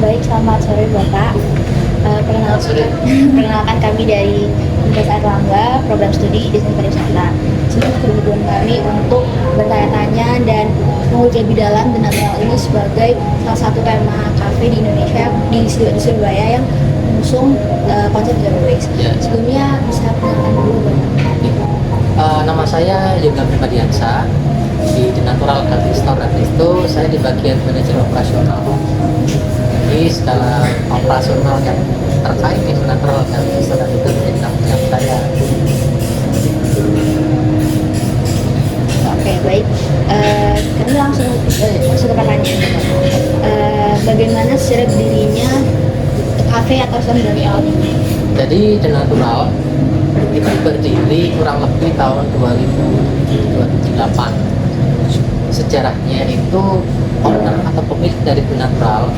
Baik, selamat sore Bapak. Perkenalkan kami dari Universitas Airlangga, program studi Desain Pariwisata. Sini kebutuhan kami untuk bertanya-tanya dan mengulik lebih dalam tentang hal ini sebagai salah satu tema kafe di Indonesia di Surabaya yang mengusung konsep zero waste. Ya. Sebelumnya bisa perkenalkan dulu Bapak. Nama saya Yoga Pribadiansa. Di The Natural Healthy Store itu saya di bagian manajer operasional. Jadi segala operasional yang terkait dengan Natural Healthy Store itu menjadi tanggung jawab saya. Oke, baik. Kami langsung masuk ke pertanyaan. Bagaimana secara berdirinya kafe atau restoran dari awal ini? Jadi The Natural itu berdiri kurang lebih tahun 2008. Sejarahnya itu owner atau pemilik dari The Natural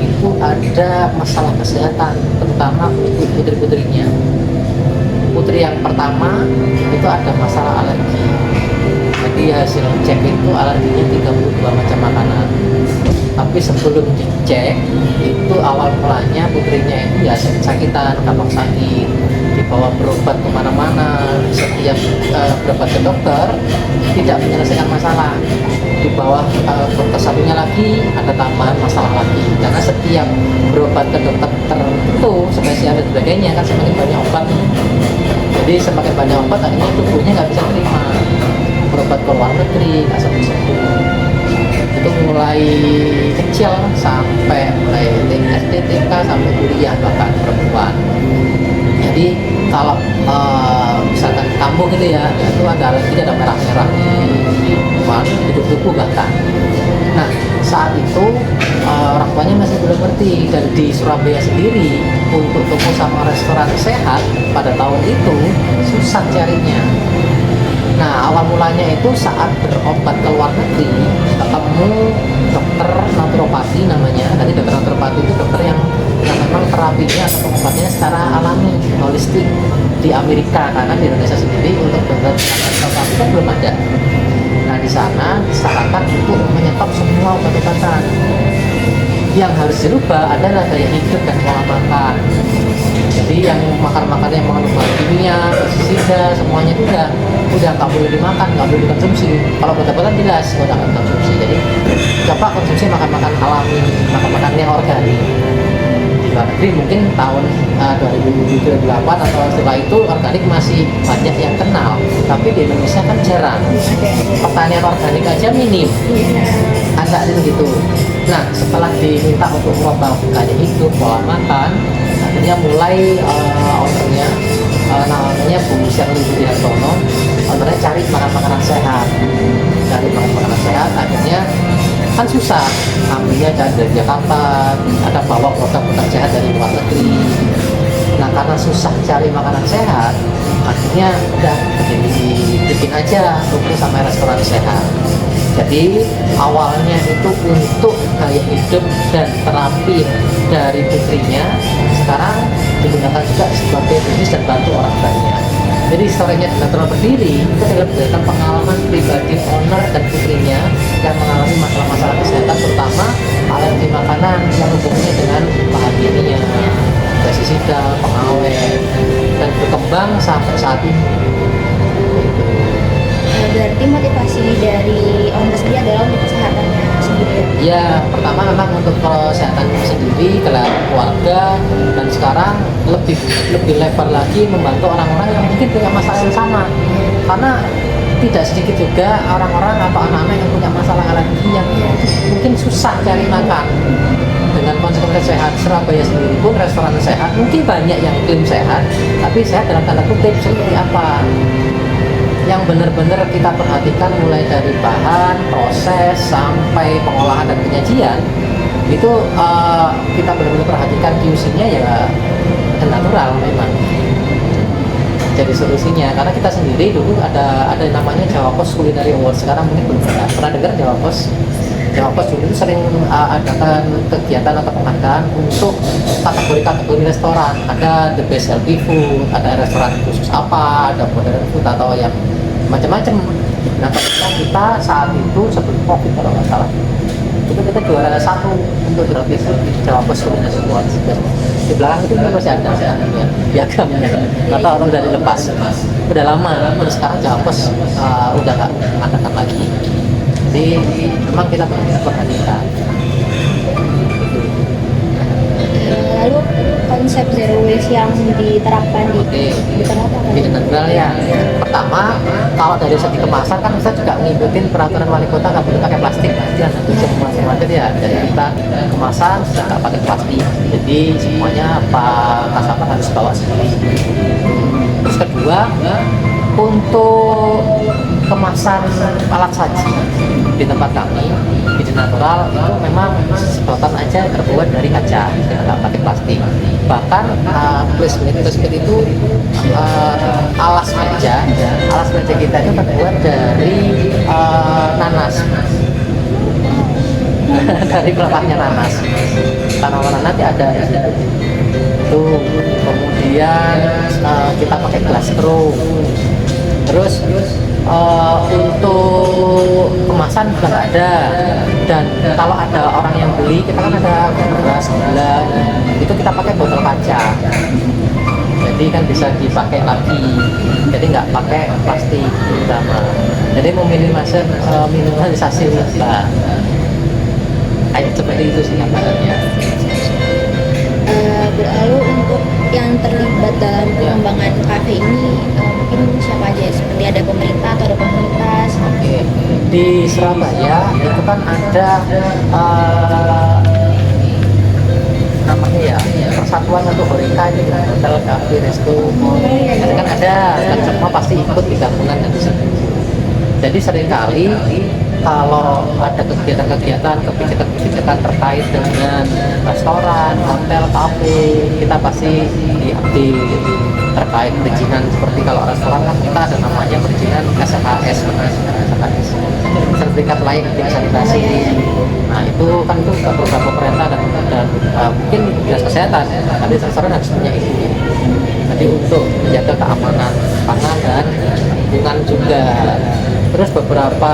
itu ada masalah kesehatan, terutama untuk putri-putrinya. Putri yang pertama itu ada masalah alergi. Jadi hasil cek itu alerginya 32 macam makanan. Tapi sebelum dicek itu awal mulanya putrinya itu ya sakit-sakitan, gampang sakit, dibawa berobat kemana-mana, setiap berobat ke dokter tidak menyelesaikan masalah. Di bawah dokter satunya lagi ada tambahan masalah lagi, karena setiap berobat ke dokter tertentu spesialis dan sebagainya kan semakin banyak obat. Jadi semakin banyak obat akhirnya tubuhnya nggak bisa terima, berobat ke luar negeri nggak sembuh-sembuh. Itu mulai kecil sampai mulai SD, TK sampai kuliah bahkan perempuan. Jadi kalau misalkan kampung gitu ya, itu ada alergi, ada merah-merah di hidung tubuh bahkan. Nah saat itu orang tuanya masih belum ngerti, dan di Surabaya sendiri untuk toko sama restoran sehat pada tahun itu susah carinya. Nah awal mulanya itu saat berobat ke luar negeri ketemu dokter naturopati namanya. Tadi dokter naturopati itu dokter yang memang terapinya atau pengobatannya secara alami, holistik di Amerika, karena di Indonesia sendiri untuk dokter naturopati kan belum ada. Nah di sana disarankan untuk menyetop semua obat-obatan. Yang harus dirubah adalah gaya hidup dan pola makan. Jadi yang makan yang mengandung bahan kimia, pestisida, semuanya itu udah nggak boleh dimakan, nggak boleh dikonsumsi. Kalau obat-obatan jelas udah nggak konsumsi. Jadi coba konsumsi makan alami, makan yang organik. Di luar negeri mungkin tahun 2008 atau setelah itu organik masih banyak yang kenal, tapi di Indonesia kan jarang. Pertanian organik aja minim, agak gitu. Nah setelah diminta untuk merubah gaya hidup, pola makan, akhirnya mulai ownernya namanya Bu Sherly Budihartono, ownernya cari makanan sehat, akhirnya kan susah, ambilnya dari Jakarta, ada bawa produk sehat dari luar negeri. Nah karena susah cari makanan sehat, akhirnya udah bikin aja toko sama restoran sehat. Jadi awalnya itu untuk gaya hidup dan terapi dari putrinya, sekarang digunakan juga sebagai bisnis dan bantu orang banyak. Jadi historinya The Natural berdiri itu adalah berdasarkan pengalaman pribadi owner dan putrinya yang mengalami masalah-masalah kesehatan, terutama alergi makanan yang hubungannya dengan bahan kimia, pestisida, pengawet, dan berkembang sampai saat ini. Berarti motivasi dari owner sendiri adalah untuk kesehatannya sendiri. Ya, pertama memang untuk kesehatan sendiri, keluarga, dan sekarang lebih lebar lagi membantu orang-orang yang mungkin punya masalah yang sama. Karena tidak sedikit juga orang-orang atau anak-anak yang punya masalah alergi yang mungkin susah cari makan. Dengan konsep sehat, Surabaya sendiri pun restoran sehat, mungkin banyak yang klaim sehat, tapi sehat dalam tanda kutip seperti apa? Yang benar-benar kita perhatikan mulai dari bahan, proses, sampai pengolahan dan penyajian itu kita benar-benar perhatikan QC-nya ya The Natural memang jadi solusinya. Karena kita sendiri dulu ada namanya Jawa Pos Culinary Award, sekarang mungkin belum pernah dengar Jawa Pos dulu itu sering adakan kegiatan atau penghargaan untuk kategori-kategori restoran. Ada the best healthy food, ada restoran khusus apa, ada modern food atau yang macam-macam. Nah ketika kita saat itu sebelum COVID kalau nggak salah itu kita juara 1 untuk gratis di Jawa Pos Koordinasi Awards. Di belakang itu masih ada ya, piagamnya atau orang dari lepas udah lama, terus sekarang Jawa Pos udah nggak adakan lagi. Jadi memang kita perhatikan. Lalu konsep zero waste yang diterapkan di Ternate apa? Di Netral ya. Pertama, kalau dari segi kemasan kan kita juga ngikutin peraturan wali kota nggak boleh pakai plastik. Pasti nanti semua macam ya. Jadi kita kemasan sudah nggak pakai plastik. Jadi semuanya Pak Kasapa harus bawa sendiri. Terus kedua, untuk kemasan alat saji di tempat kami di Natural itu memang sedotan aja terbuat dari kaca, nggak pakai plastik. Bahkan placement itu alas meja kita itu terbuat dari nanas. Dari pelapaknya nanas. Tanaman nanti ada di situ. Itu kemudian kita pakai gelas straw. Terus untuk kemasan juga nggak ada, dan kalau ada orang yang beli, kita kan ada beras, gula, itu kita pakai botol kaca, jadi kan bisa dipakai lagi, jadi nggak pakai plastik terutama, jadi minimalisasi limbah. Kayak seperti itu sih gambarannya. Lalu untuk yang terlibat dalam pengembangan kafe ini mungkin siapa aja? Seperti ada pemerintah atau ada komunitas? Oke. Di Surabaya itu kan ada namanya ya Persatuan untuk Horeca ini, hotel, cafe, resto, itu kan ada, dan semua pasti ikut di gabungan di situ. Jadi seringkali kalau ada kegiatan-kegiatan terkait dengan restoran, hotel, kafe, kita pasti diupdate terkait perizinan. Seperti kalau restoran kan kita ada namanya perizinan SHS, sertifikat layak higiene sanitasi. Nah itu kan itu program pemerintah dan mungkin dinas kesehatan, nanti restoran harus punya itu. Jadi untuk menjaga keamanan pangan dan lingkungan juga. Terus beberapa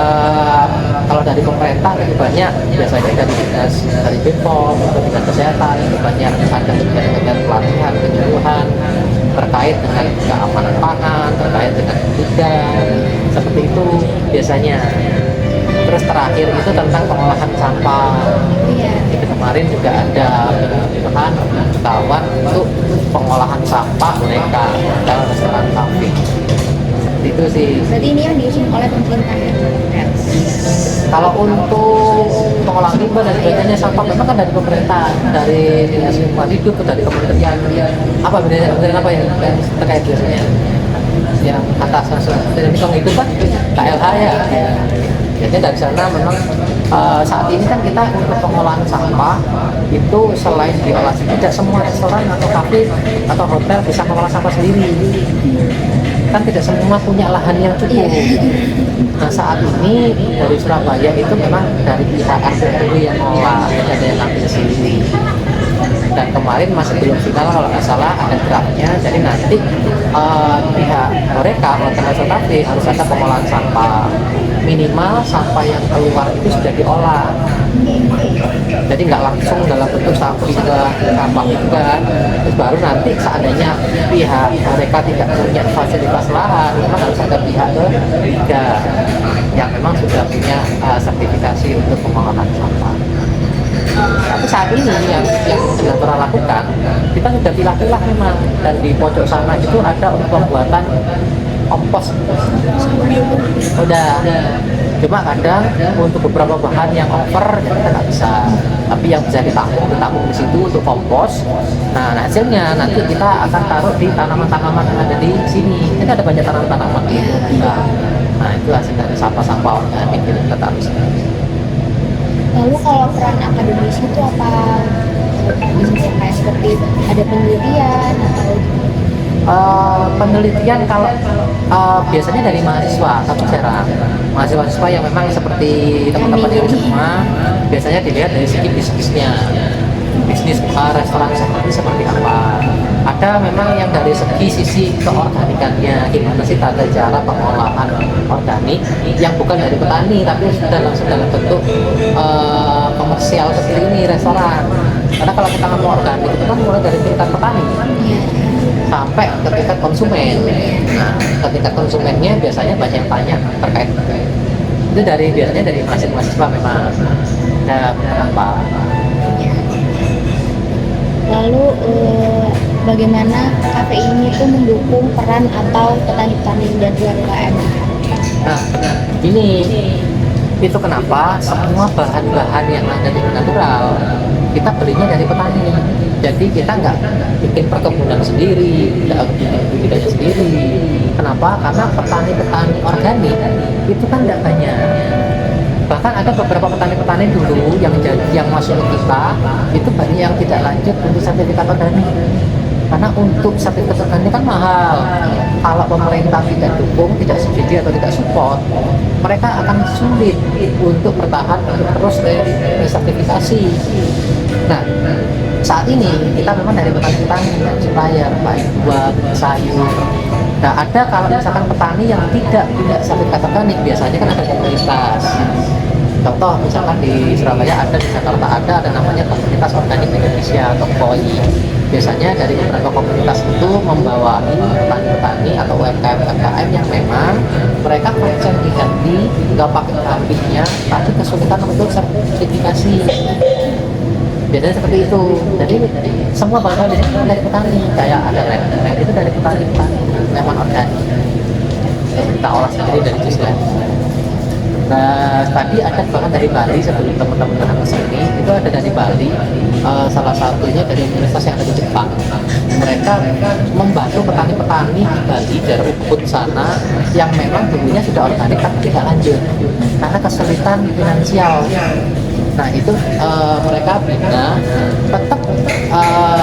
kalau dari pemerintah lebih banyak biasanya dari BPOM atau dinas kesehatan lebih banyak ada kegiatan pelatihan penyuluhan terkait dengan keamanan pangan, terkait dengan pendidikan, seperti itu biasanya. Terus terakhir itu tentang pengolahan sampah. Itu kemarin juga ada penyuluhan pengetahuan untuk pengolahan sampah mereka dalam restoran kafe. Itu sih. Berarti ini yang diusung oleh pemerintah ya? Kalau untuk pengolahan limbah dan sebagainya sampah memang kan dari pemerintah, dari dinas lingkungan hidup, dari kementerian apa bedanya, kementerian apa yang terkait biasanya yang atas dari lingkungan hidup kan KLH ya. Jadi dari sana memang saat ini kan kita untuk pengolahan sampah itu selain diolah, tidak semua restoran atau kafe atau hotel bisa mengolah sampah sendiri. Kan tidak semua punya lahan yang cukup. Nah saat ini dari Surabaya itu memang dari pihak RW yang mengolah, ada yang ngambil sendiri. Dan kemarin masih belum final kalau nggak salah, ada draftnya. Jadi nanti pihak mereka hotel atau kafe harus ada pengolahan sampah, minimal sampah yang keluar itu sudah diolah. Jadi nggak langsung dalam bentuk sampah juga. Terus baru nanti seandainya pihak mereka tidak punya fasilitas lahan, memang harus ada pihak ketiga yang memang sudah punya sertifikasi untuk pengolahan sampah. Tapi saat ini yang Natural lakukan, kita sudah pilah-pilah memang, dan di pojok sana itu ada untuk pembuatan kompos. Udah. Cuma kadang untuk beberapa bahan yang over ya kita nggak bisa. Tapi yang bisa ditampung di situ untuk kompos. Nah hasilnya nanti kita akan taruh di tanaman-tanaman yang ada di sini. Ini ada banyak tanaman-tanaman gitu. Nah itu hasil dari sampah-sampah organik yang kita taruh sini. Lalu kalau peran akademisi itu apa? Misalnya kayak seperti ada penelitian atau penelitian kalau biasanya dari mahasiswa, tapi jarang mahasiswa yang memang seperti teman-teman yang semua biasanya dilihat dari segi bisnisnya, bisnis restoran seperti apa. Ada memang yang dari segi sisi keorganikannya, gimana sih tata cara pengolahan organik yang bukan dari petani tapi sudah langsung dalam bentuk komersial seperti ini restoran. Karena kalau kita ngomong organik itu kan mulai dari tingkat petani Iya. sampai ke tingkat konsumen. Nah, ke tingkat konsumennya biasanya banyak yang tanya terkait itu biasanya dari mahasiswa memang. Nah, kenapa? Iya. Lalu bagaimana kafe ini tuh mendukung peran atau petani-petani dan UMKM? Nah, ini itu kenapa semua bahan-bahan yang ada di natural kita belinya dari petani. Jadi kita nggak bikin perkebunan sendiri, nggak bikin budidaya sendiri. Kenapa? Karena petani-petani organik itu kan nggak banyak. Bahkan ada beberapa petani-petani dulu yang masuk ke kita itu banyak yang tidak lanjut untuk sertifikat organik. Karena untuk sertifikat organik kan mahal. Kalau pemerintah tidak dukung, tidak subsidi atau tidak support, mereka akan sulit untuk bertahan untuk terus sertifikasi. Nah, saat ini kita memang dari petani-petani dan supplier, baik buah, sayur. Nah, ada kalau misalkan petani yang tidak punya sertifikat organik, biasanya kan ada komunitas. Contoh, misalkan di Surabaya ada, di Jakarta ada namanya Komunitas Organik Indonesia atau KOI. Biasanya dari beberapa komunitas itu membawahi petani-petani atau UMKM yang memang mereka konsen di hati, nggak pakai habisnya, tapi kesulitan untuk sertifikasi. Biasanya seperti itu. Jadi semua bahan di sini dari petani, kayak ada rem itu dari petani memang organik. Kita olah sendiri dari jus lem. Nah, tadi ada bahkan dari Bali sebelum teman-teman datang ke sini, itu ada dari Bali, salah satunya dari universitas yang ada di Jepang. Mereka membantu petani-petani di Bali dari Ubud sana yang memang dulunya sudah organik tapi tidak lanjut karena kesulitan finansial. Nah itu mereka bina tetap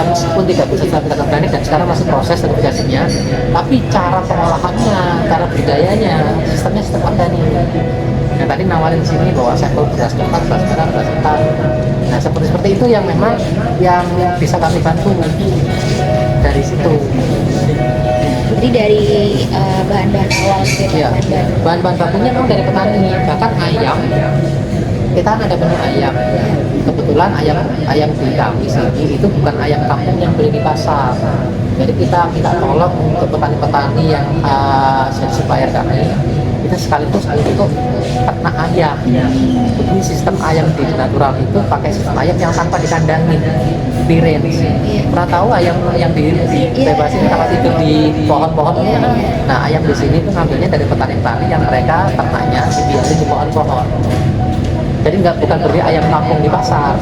meskipun tidak bisa sertifikat organik dan sekarang masih proses sertifikasinya, tapi cara pengolahannya, cara budidayanya, sistemnya sistem organik. Nah tadi nawarin di sini bahwa sampel beras ketan, beras merah, beras ketan. Nah seperti itu yang memang yang bisa kami bantu dari situ. Jadi dari bahan-bahan awal gitu, Ya, bahan-bahan bakunya memang dari petani. Bahkan ayam, kita kan ada menu ayam. Kebetulan ayam di kami sini itu bukan ayam kampung yang beli di pasar. Jadi kita minta tolong untuk petani-petani yang supplier kami, kita sekaligus untuk ternak ayam. Jadi sistem ayam di natural itu pakai sistem ayam yang tanpa dikandangin, di range. Pernah tahu ayam yang dibebasin kalau tidur di pohon-pohon? Nah ayam di sini tuh ngambilnya dari petani-petani yang mereka ternaknya dibiarin di pohon-pohon. Jadi bukan beli ayam kampung di pasar.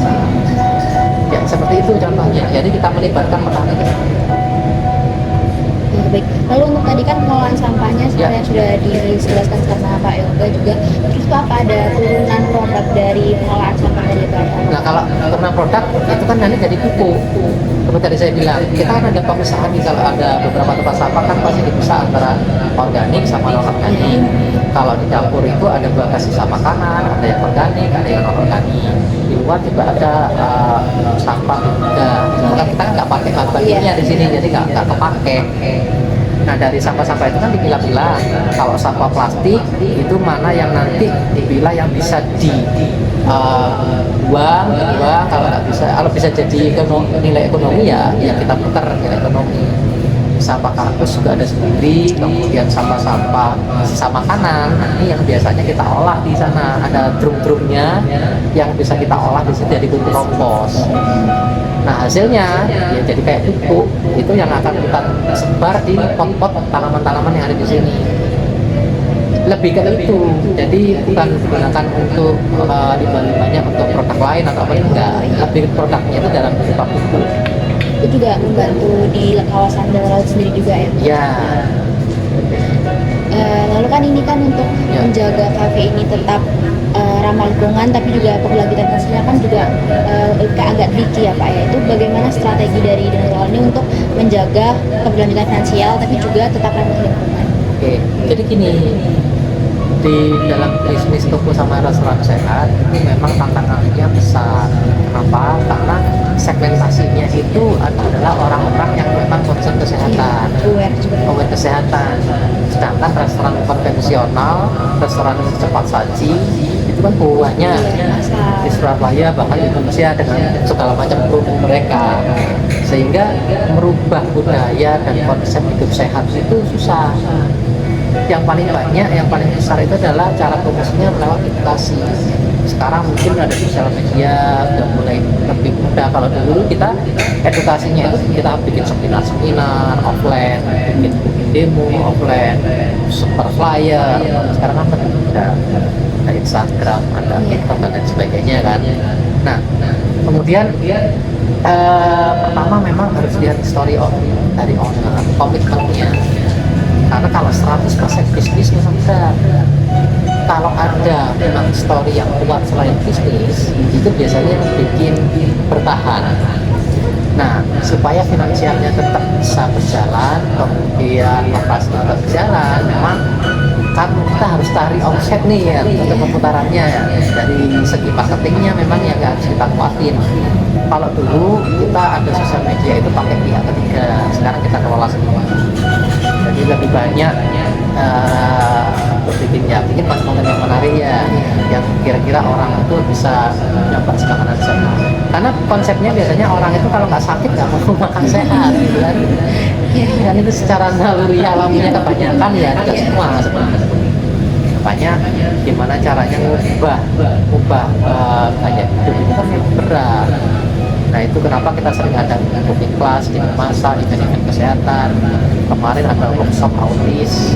Ya seperti itu contohnya. Jadi kita melibatkan petani. Baik. Lalu untuk tadi kan pengolahan sampahnya seperti yang sudah dijelaskan sama Pak Yoga juga. Terus Pak, apa ada turunan produk dari pengolahan sampah dari Pak? Nah kalau turunan produk itu kan nanti jadi pupuk. Seperti tadi saya bilang, kita kan ada pemisahan nih, kalau ada beberapa tempat sampah kan pasti dipisah antara organik sama non organik. Kalau dicampur itu ada bekas sisa makanan, ada yang organik, ada yang non organik. Di luar juga ada sampah juga. Cuma kita kan nggak pakai bahan-bahannya di sini, jadi nggak kepake. Nah dari sampah-sampah itu kan dipilah-pilah. Kalau sampah plastik itu mana yang nanti dipilah yang bisa buang, kalau nggak bisa, kalau bisa jadi nilai ekonomi ya kita putar nilai ekonomi. Sampah kampus juga ada sendiri, kemudian sampah-sampah sisa makanan ini yang biasanya kita olah di sana, ada drum-drumnya yang bisa kita olah di situ jadi pupuk kompos. Nah hasilnya ya jadi kayak pupuk itu yang akan kita sebar di pot-pot tanaman-tanaman yang ada di sini. Lebih ke itu, jadi bukan digunakan untuk dibanding banyak untuk produk lain atau apa, enggak. Lebih produknya itu dalam berupa pupuk. Itu juga membantu di kawasan danau laut sendiri juga ya? Ya. Lalu kan ini kan untuk menjaga kafe ini tetap ramah lingkungan, tapi juga keberlanjutan hasilnya kan juga agak tricky ya Pak ya. Itu bagaimana strategi dari danau ini untuk menjaga keberlanjutan finansial tapi juga tetap ramah lingkungan? Oke, jadi gini, di dalam bisnis toko sama restoran sehat itu memang tantangannya besar. Kenapa? Karena segmentasinya itu adalah orang-orang yang memang concern kesehatan, aware kesehatan. Sedangkan restoran konvensional, restoran cepat saji itu itu kan buahnya Masa. di Surabaya bahkan di Indonesia dengan segala macam promo mereka, sehingga merubah budaya dan konsep hidup sehat itu susah. Yang paling banyak, yang paling besar itu adalah cara promosinya lewat edukasi. Sekarang mungkin ada sosial media udah mulai lebih mudah. Kalau dulu kita edukasinya itu kita bikin seminar offline, bikin demo offline, super flyer. Sekarang kan ada Instagram, ada TikTok dan lain sebagainya kan. Nah, kemudian pertama memang harus lihat story dari owner, komitmennya. Karena kalau 100% bisnis memang berat. Kalau ada memang story yang kuat selain bisnis, itu biasanya bikin bertahan. Nah, supaya finansialnya tetap bisa berjalan, kemudian operasi tetap berjalan, memang kan kita harus tarik omset nih ya untuk pemutarannya ya. Dari segi marketingnya memang yang harus kita kuatin. Kalau dulu kita ada sosial media itu pakai pihak ketiga, sekarang kita kelola semua. Jadi lebih banyak bikin konten yang menarik ya, yang kira-kira orang itu bisa dapat makanan sehat. Karena konsepnya biasanya orang itu kalau nggak sakit nggak mau makan sehat, gitu kan? Dan itu secara naluri alaminya kebanyakan ya, tidak semua sebenarnya. Makanya gimana caranya ubah gaya hidup itu kan berat. Nah itu kenapa kita sering ada cooking class, di masa, event-event kesehatan. Kemarin ada workshop autis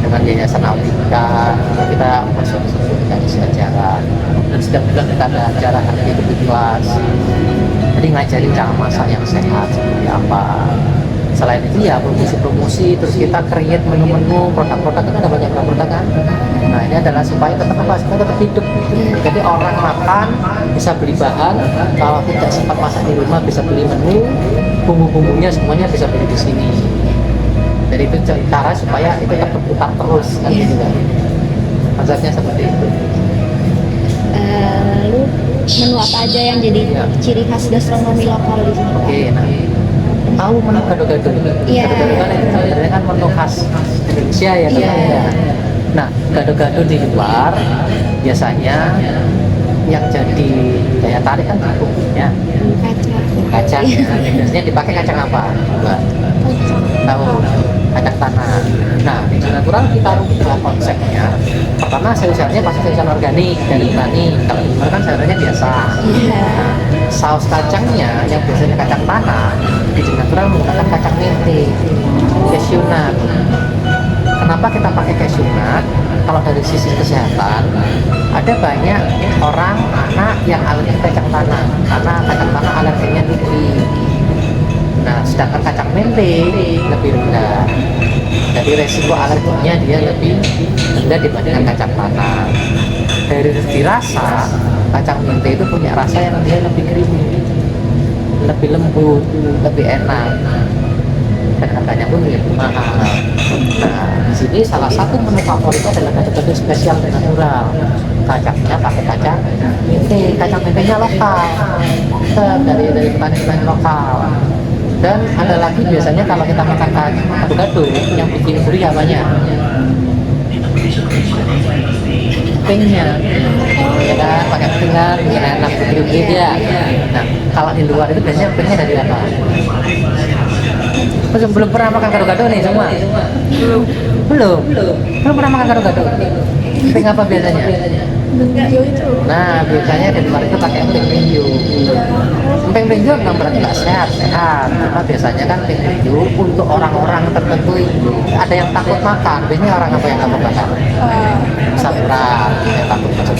dengan Yayasan Autika, kita masuk dari sejarah. Dan setiap bulan kita ada acara hari cooking class. Jadi ngajarin cara masak yang sehat seperti apa. Selain itu ya promosi-promosi, terus kita create menu-menu, produk-produk, kan ada banyak produk kan. Nah ini adalah supaya tetap hidup. Jadi orang makan bisa beli bahan, kalau tidak sempat masak di rumah bisa beli menu, bumbu-bumbunya semuanya bisa beli di sini. Jadi itu cara supaya itu tetap berputar terus kan gitu kan. Konsepnya seperti itu. Lalu menu apa aja yang jadi ciri khas gastronomi lokal di sini? Oke, nah tahu menu gado-gado? Iya. Gado-gado kan itu sebenarnya kan menu khas Indonesia ya kan. Iya. Nah, gado-gado di luar biasanya yang jadi daya tarik kan bumbunya, kacang. Biasanya dipakai kacang apa? Tahu, kacang tanah. Nah, di natural kita rubah konsepnya. Pertama sayur-sayurnya pasti sayuran organik dari petani. Kalau di luar kan sayurannya biasa. Nah, saus kacangnya yang biasanya kacang tanah, di natural menggunakan kacang mente, cashew nut. Kenapa kita pakai cashew nut? Kalau dari sisi kesehatan, ada banyak orang anak yang alergi kacang tanah karena kacang tanah alerginya tinggi. Nah, sedangkan kacang mente lebih rendah. Jadi resiko alerginya dia lebih rendah dibandingkan kacang tanah. Dari segi rasa, kacang mente itu punya rasa yang dia lebih creamy, lebih lembut, lebih enak. Dan harganya pun lebih mahal. Nah, di sini salah satu menu favorit adalah gado-gado spesial dan natural. Kacangnya pakai kacang mente, kacang mentenya lokal, dari petani-petani lokal. Dan ada lagi biasanya kalau kita makan gado-gado yang bikin gurih banyak. Pingnya, ya kan, pakai pingan, enak gurih ya. Nah, kalau di luar itu biasanya pingnya dari apa? Belum pernah makan gado-gado nih semua? Belum pernah makan gado-gado. Ping apa biasanya? Nah, biasanya di luar itu pakai emping rinjo. Emping rinjo memang berarti nggak sehat. Karena biasanya kan emping rinjo untuk orang-orang tertentu ada yang takut makan. Biasanya orang apa yang takut makan? Saluran, yang takut makan.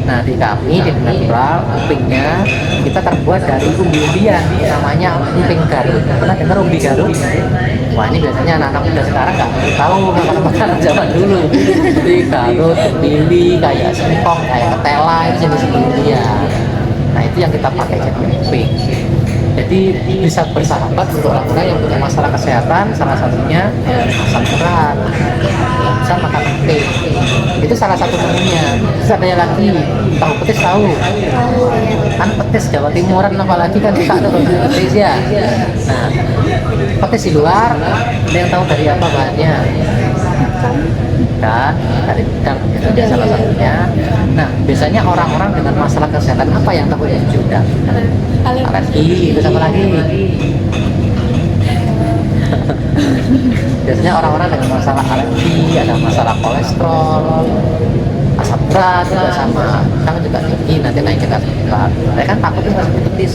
Nah, di kami di natural empingnya kita terbuat dari umbi-umbian, namanya emping Garut. Pernah dengar umbi Garut? Wah, ini biasanya anak-anak muda sekarang nggak tahu makanan zaman dulu. Jadi Garut, mili, kayak singkong, kayak ketela itu jenis umbi-umbian. Nah, itu yang kita pakai jadi emping. Jadi bisa bersahabat untuk orang-orang yang punya masalah kesehatan, salah satunya asam urat, bisa makan emping. Itu salah satu menunya. Terus ada lagi tahu petis, tahu kan petis Jawa Timuran apalagi kan kita ada petis ya. Nah, petis di luar ada yang tahu dari apa bahannya? dan dari bidang ya, salah satunya. Nah, biasanya orang-orang dengan masalah kesehatan apa yang takut sudah? Alergi, terus apa lagi? Biasanya orang-orang dengan masalah alergi, ada masalah kolesterol, asam berat juga sama, kan juga tinggi, nanti naik ke asam berat. Mereka kan takutnya masih petis,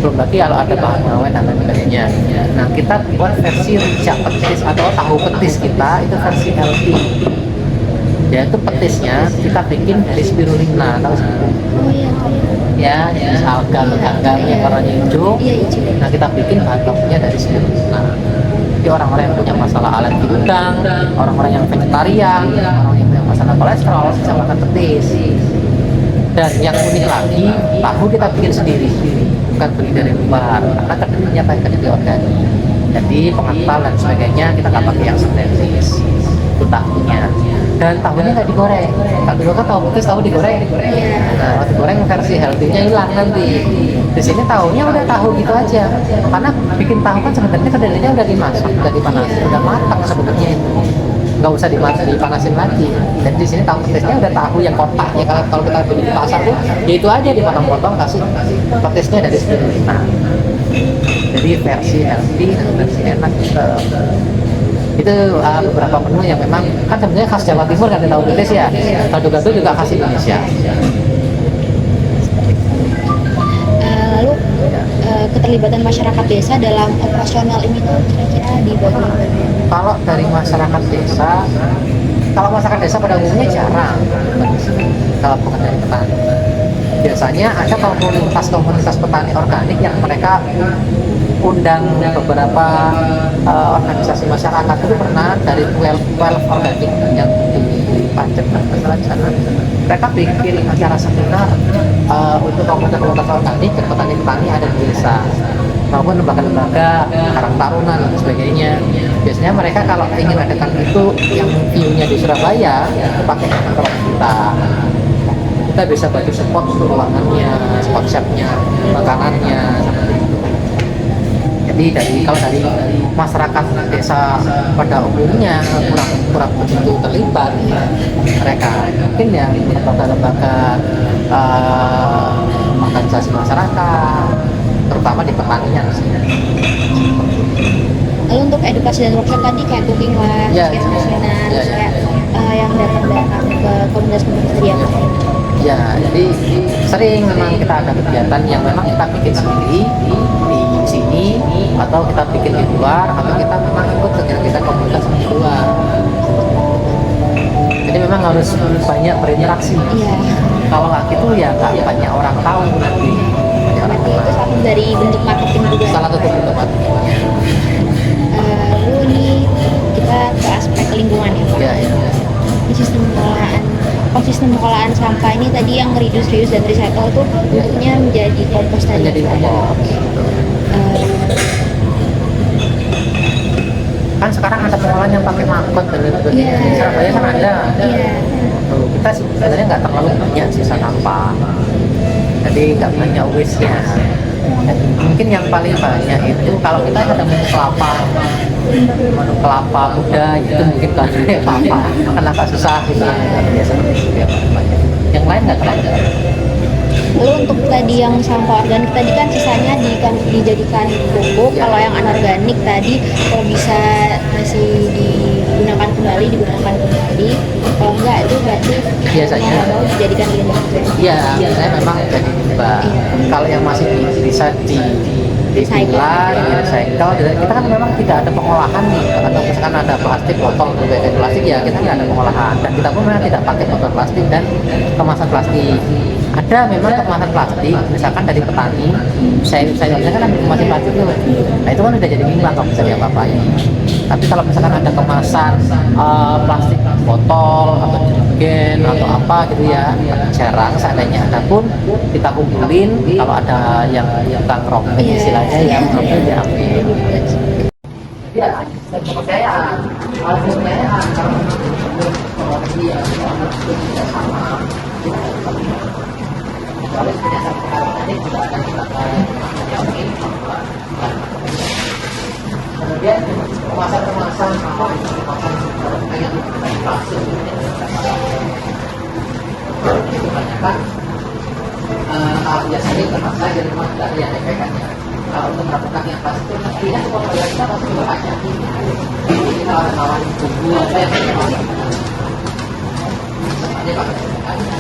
belum lagi kalau ada bahan pengawet dan lain sebagainya. Nah, kita buat versi rujak petis atau tahu petis kita itu versi healthy. Yaitu petisnya kita bikin dari spirulina, tahu sih? Oh iya. Ya, jenis alga ganggang yang warnanya hijau. Iya hijau. Nah, kita bikin bahan bakunya dari spirulina. Jadi orang-orang yang punya masalah alergi udang, orang-orang yang vegetarian, orang yang punya masalah kolesterol bisa makan petis. Dan yang unik lagi, tahu kita bikin sendiri, bukan beli dari luar, karena kedelainya pakai kedelai organik. Jadi pengental dan sebagainya kita nggak pakai yang sintetis. Itu tahunya. Dan tahunya nggak digoreng. Kalau dulu kan tahu petis tahu digoreng. Nah, waktu goreng versi healthy-nya hilang nanti. Di sini tahunya udah tahu gitu aja. Karena bikin tahu kan sebenarnya kedelainya udah dimasak, udah dipanasin, udah matang sebenarnya itu. Nggak usah dipanasin lagi. Dan di sini tahu petisnya udah tahu yang kotaknya. Kalau kita beli di pasar tuh, ya itu aja dipotong-potong kasih petisnya dari spirulina. Jadi versi healthy dan versi enak gitu. Itu beberapa menu yang memang kan sebenarnya khas Jawa Timur kan tahu petis ya. Gado-gado juga khas Indonesia. Lalu keterlibatan masyarakat desa dalam operasional ini tuh kira-kira di bagian. Kalau dari masyarakat desa, kalau masyarakat desa pada umumnya jarang, kalau bukan dari petani. Biasanya ada komunitas petani organik yang mereka undang beberapa organisasi masyarakat itu pernah dari 12 organik yang di Pacet dan sana. Mereka bikin acara seminar untuk komunitas organik dan petani-petani ada di desa maupun lembaga-lembaga Karang Taruna dan sebagainya. Biasanya mereka kalau ingin adakan itu yang view-nya di Surabaya pakai kantor kita bisa bagi spot untuk ruangannya, konsepnya, makanannya seperti itu. Jadi kalau dari masyarakat desa pada umumnya kurang begitu terlibat mereka. Mungkin ya lembaga-lembaga organisasi masyarakat, terutama di pertanian sih. Lalu untuk edukasi dan workshop tadi kayak cooking lah, seminar, kayak yang datang ke komunitas-komunitas tadi apa? Ya, jadi sering memang kita ada kegiatan yang memang kita bikin sendiri di sini, atau kita bikin di luar, atau kita memang ikut kegiatan komunitas di luar. Jadi memang harus banyak berinteraksi. Iya. Kalau nggak gitu ya nggak banyak orang tahu nanti. Berarti itu satu dari bentuk marketing juga. Salah satu bentuk marketing. Lalu nih kita ke aspek lingkungan ya. Ya. Sistem pengolahan sampah ini tadi yang reduce, reuse, dan recycle itu bentuknya menjadi kompos tadi. Menjadi kompos. Kan sekarang ada pengolahan yang pakai maggot dan sebagainya. Di Surabaya kan ada. Tuh, kita sebenarnya nggak terlalu banyak sisa sampah. Jadi nggak banyak waste-nya. Dan mungkin yang paling banyak itu kalau kita ada menu kelapa muda itu mungkin karena karena agak susah gitu ya seperti itu ya. Yang lain nggak terlalu. Lalu untuk tadi yang sampah organik tadi kan sisanya dijadikan pupuk. Kalau yang anorganik tadi kalau bisa masih digunakan kembali. Kalau enggak itu berarti biasanya dijadikan limbah. Iya, biasanya memang jadi limbah. Kalau yang masih bisa dipilah, recycle, kita kan memang tidak ada pengolahan nih. Kalau misalkan ada plastik, botol, dan plastik ya kita tidak ada pengolahan. Dan kita pun memang tidak pakai botol plastik dan kemasan plastik. Ada memang kemasan plastik, misalkan dari petani, sayurnya kan ada kemasan plastik tuh. Nah itu kan udah jadi limbah, nggak bisa diapa-apain. Tapi kalau misalkan ada kemasan plastik botol atau jerigen atau apa gitu ya, jarang seandainya ada pun kita kumpulin. Kalau ada yang tukang rompeng istilahnya yang rompeng diambil. Ya, kepercayaan kemudian kemasan hasil rumah dari yang DPK-nya. Untuk melakukan yang pasti itu nantinya supaya kita pasti berhati. Jadi kita nawarin bumbu apa yang kita mau. Semuanya pakai semuanya.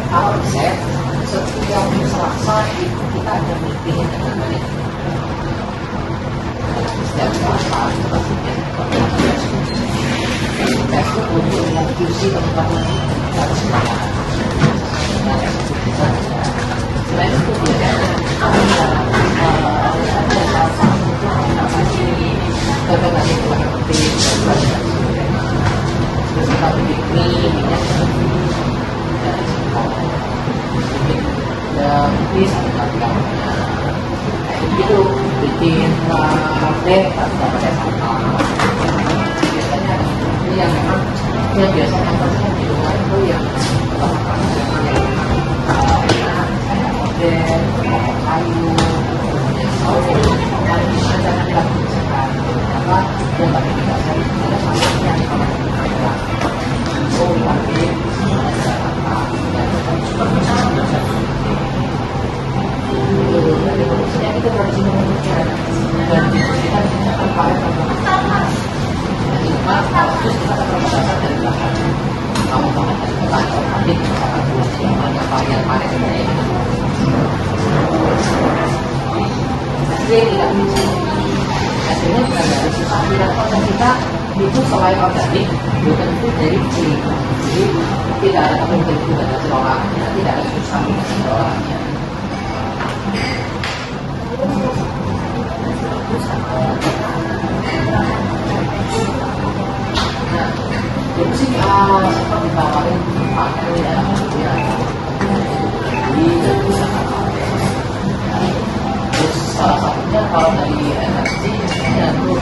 Kalau saya setiap Selasa itu kita ada meeting dengan manajemen. Setiap Selasa itu pastinya itu untuk yang QC teman-teman harus semangat. Selain itu biasanya bagaimana itu penting terus kita bikin minyak dan bis atau itu bikin teh atau pakai santan. Biasanya ini yang memang yang biasanya pasti di rumah itu yang kayak kayu, yang saus, dan bisa jangan dilakukan karena yang tadi kita cari ada santannya oh tapi itu tradisi Indonesia dan kita dicatat pakai jadi terus kita akan berdasar dari belakang kamu pakai dari belakang nanti misalkan buat yang varian pakai sebenarnya jadi tidak bisa hasilnya juga dari sisa tidak konten kita itu selain organik bukan itu dari ciri jadi tidak ada kemungkinan juga hasil olahannya tidak ada susah hasil olahannya. Nah, itu sih sempat ditawarin pakai ya, jadi bisa terus salah satunya kalau dari NFT ya itu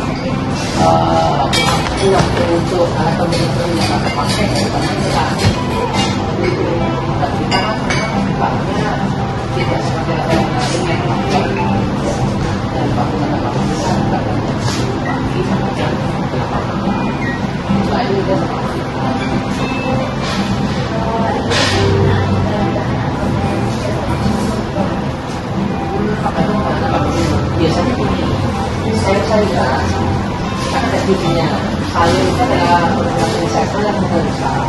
waktu untuk teman-teman yang akan pakai karena kita dan kita kan sifatnya tidak seperti apa yang pakai dan bangunan apa besar karena pagi sampai jam 8 nah itu dia biasanya saya ada bijinya sayur itu adalah recycle yang besar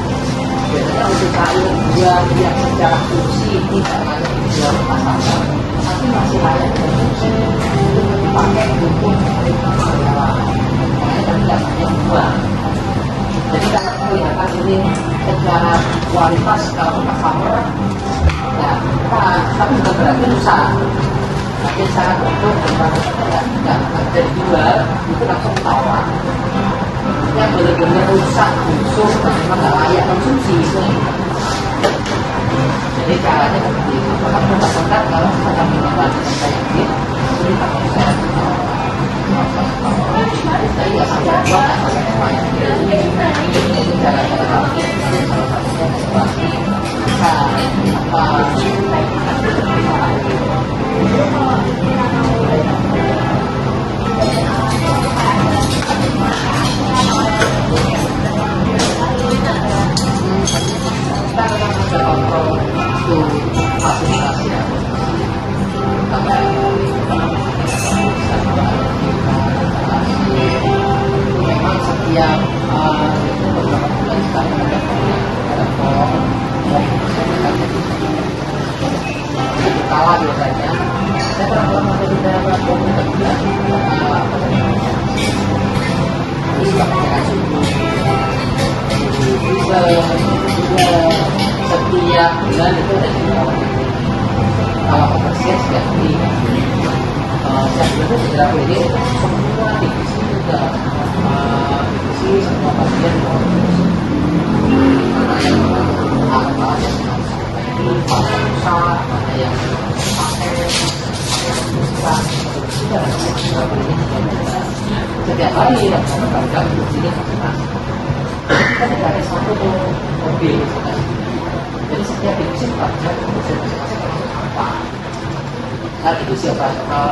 biasanya untuk sayur buah yang secara fungsi tidak layak dijual ke pasaran tapi masih layak konsumsi itu dipakai untuk karyawan makanya kami dapatnya buah jadi kalau kelihatan ini secara kualitas kalau customer ya tapi bukan berarti rusak tapi syarat untuk tidak jadi jual itu langsung tawar yang benar-benar rusak busuk dan memang nggak layak konsumsi itu jadi caranya seperti itu maka kontak-kontak kalau kita melakukan kita yakin itu kita bisa saya ya sampai buat atau semuanya ini cara-cara ini salah satunya seperti kita memang setiap beberapa bulan sekali ada kala biasanya saya pernah melakukan dari daerah komunitas ini sudah pakai suhu juga setiap bulan itu ada kalau kebersihan setiap bulan setiap bulan itu segera ini semua divisi juga divisi semua pasien mana yang apa yang mana yang pakai setiap hari dan kami di sini kita tidak ada satu mobil jadi setiap divisi pelajar kemudian masing-masing apa saat divisi operasional